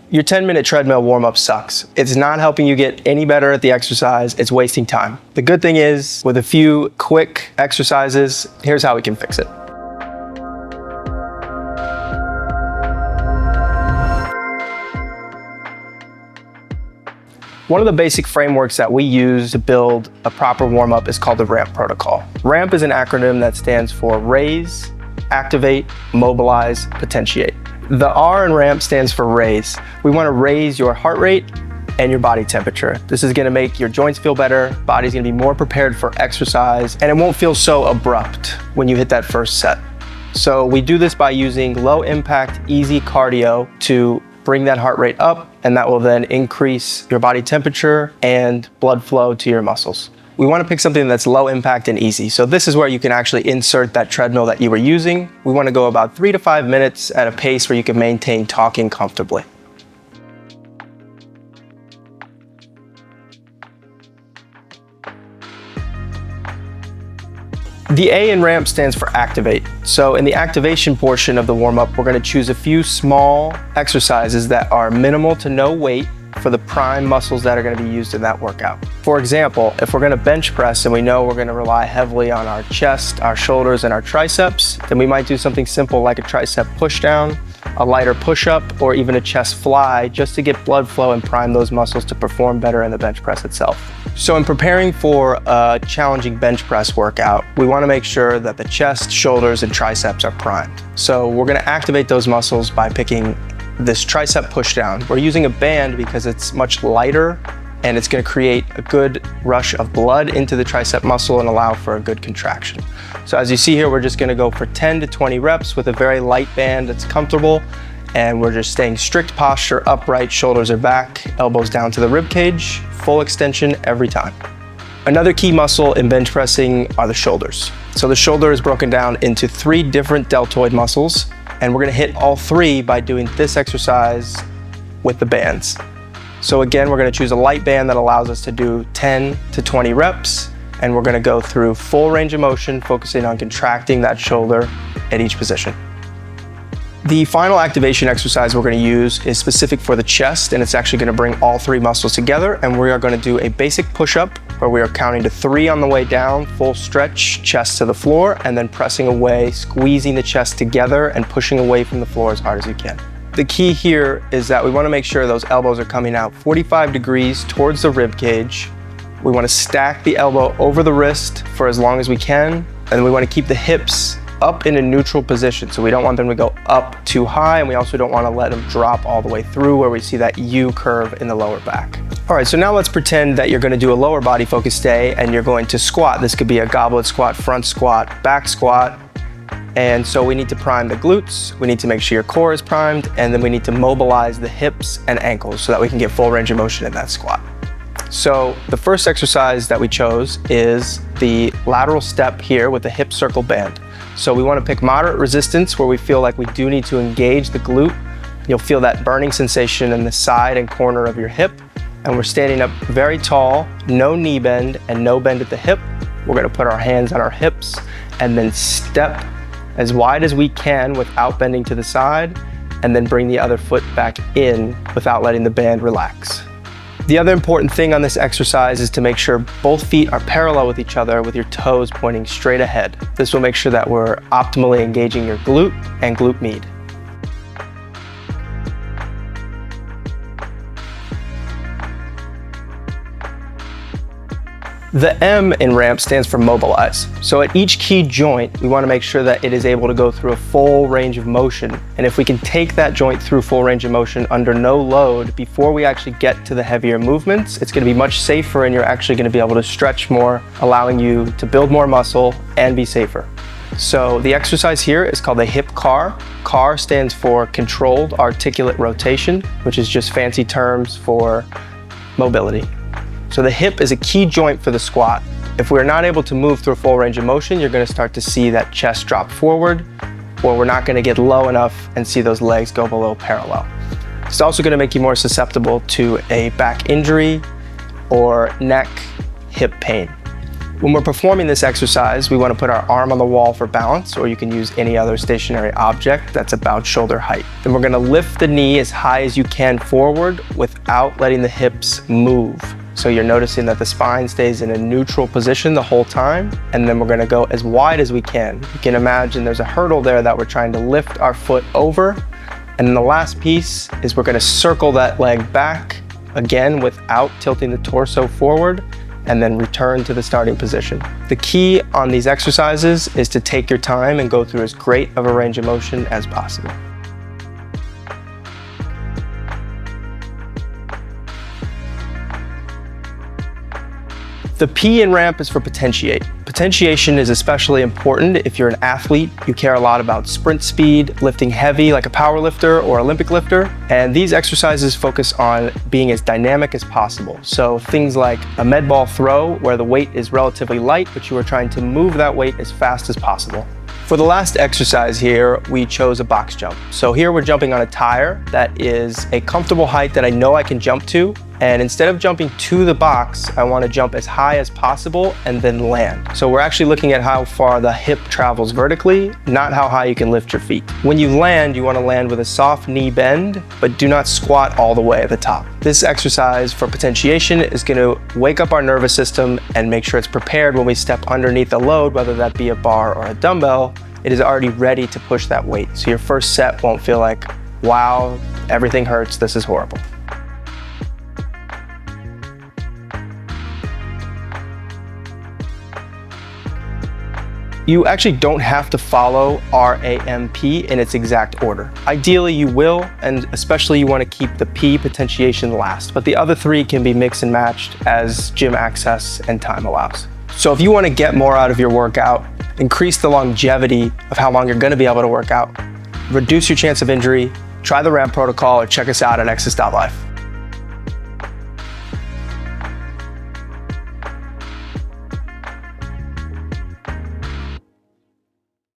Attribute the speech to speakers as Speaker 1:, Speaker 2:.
Speaker 1: Your 10-minute treadmill warm-up sucks. It's not helping you get any better at the exercise, it's wasting time. The good thing is, with a few quick exercises, here's how we can fix it. One of the basic frameworks that we use to build a proper warm-up is called the RAMP protocol. RAMP is an acronym that stands for Raise, Activate, Mobilize, Potentiate. The R in RAMP stands for raise. We want to raise your heart rate and your body temperature. This is going to make your joints feel better, body's going to be more prepared for exercise, and it won't feel so abrupt when you hit that first set. So we do this by using low impact, easy cardio to bring that heart rate up, and that will then increase your body temperature and blood flow to your muscles. We want to pick something that's low impact and easy. So this is where you can actually insert that treadmill that you were using. We want to go about 3 to 5 minutes at a pace where you can maintain talking comfortably. The A in RAMP stands for activate. So in the activation portion of the warm-up, we're going to choose a few small exercises that are minimal to no weight for the prime muscles that are going to be used in that workout. For example, if we're going to bench press and we know we're going to rely heavily on our chest, our shoulders, and our triceps, then we might do something simple like a tricep push down, a lighter push-up, or even a chest fly, just to get blood flow and prime those muscles to perform better in the bench press itself. So in preparing for a challenging bench press workout, we want to make sure that the chest, shoulders, and triceps are primed. So we're going to activate those muscles by picking this tricep push down. We're using a band because it's much lighter and it's going to create a good rush of blood into the tricep muscle and allow for a good contraction. So as you see here, we're just going to go for 10 to 20 reps with a very light band that's comfortable, and we're just staying strict posture, upright, shoulders are back, elbows down to the rib cage, full extension every time. Another key muscle in bench pressing are the shoulders. So the shoulder is broken down into 3 different deltoid muscles, and we're going to hit all 3 by doing this exercise with the bands. So again, we're going to choose a light band that allows us to do 10 to 20 reps, and we're going to go through full range of motion, focusing on contracting that shoulder at each position. The final activation exercise we're going to use is specific for the chest, and it's actually going to bring all 3 muscles together, and we are going to do a basic push-up where we are counting to 3 on the way down, full stretch, chest to the floor, and then pressing away, squeezing the chest together and pushing away from the floor as hard as you can. The key here is that we want to make sure those elbows are coming out 45 degrees towards the rib cage. We want to stack the elbow over the wrist for as long as we can, and we want to keep the hips up in a neutral position. So we don't want them to go up too high, and we also don't want to let them drop all the way through where we see that U curve in the lower back. All right, so now let's pretend that you're going to do a lower body focused day and you're going to squat. This could be a goblet squat, front squat, back squat. And so we need to prime the glutes, we need to make sure your core is primed, and then we need to mobilize the hips and ankles so that we can get full range of motion in that squat. So the first exercise that we chose is the lateral step here with the hip circle band. So we want to pick moderate resistance where we feel like we do need to engage the glute. You'll feel that burning sensation in the side and corner of your hip. And we're standing up very tall, no knee bend and no bend at the hip. We're going to put our hands on our hips and then step as wide as we can without bending to the side, and then bring the other foot back in without letting the band relax. The other important thing on this exercise is to make sure both feet are parallel with each other with your toes pointing straight ahead. This will make sure that we're optimally engaging your glute and glute med. The M in RAMP stands for Mobilize. So at each key joint, we want to make sure that it is able to go through a full range of motion. And if we can take that joint through full range of motion under no load before we actually get to the heavier movements, it's going to be much safer and you're actually going to be able to stretch more, allowing you to build more muscle and be safer. So the exercise here is called a hip CAR. CAR stands for Controlled Articulate Rotation, which is just fancy terms for mobility. So the hip is a key joint for the squat. If we're not able to move through a full range of motion, you're going to start to see that chest drop forward, or we're not going to get low enough and see those legs go below parallel. It's also going to make you more susceptible to a back injury or neck, hip pain. When we're performing this exercise, we want to put our arm on the wall for balance, or you can use any other stationary object that's about shoulder height. Then we're going to lift the knee as high as you can forward without letting the hips move. So you're noticing that the spine stays in a neutral position the whole time, and then we're going to go as wide as we can. You can imagine there's a hurdle there that we're trying to lift our foot over. And then the last piece is we're going to circle that leg back again without tilting the torso forward, and then return to the starting position. The key on these exercises is to take your time and go through as great of a range of motion as possible. The P in ramp is for potentiate. Potentiation is especially important if you're an athlete. You care a lot about sprint speed, lifting heavy like a power lifter or Olympic lifter. And these exercises focus on being as dynamic as possible. So things like a med ball throw where the weight is relatively light, but you are trying to move that weight as fast as possible. For the last exercise here, we chose a box jump. So here we're jumping on a tire that is a comfortable height that I know I can jump to. And instead of jumping to the box, I want to jump as high as possible and then land. So we're actually looking at how far the hip travels vertically, not how high you can lift your feet. When you land, you want to land with a soft knee bend, but do not squat all the way at the top. This exercise for potentiation is going to wake up our nervous system and make sure it's prepared when we step underneath a load, whether that be a bar or a dumbbell. It is already ready to push that weight. So your first set won't feel like, wow, everything hurts, this is horrible. You actually don't have to follow RAMP in its exact order. Ideally you will, and especially you want to keep the P potentiation last, but the other three can be mixed and matched as gym access and time allows. So if you want to get more out of your workout, increase the longevity of how long you're going to be able to work out, reduce your chance of injury, try the ramp protocol or check us out at exis.life.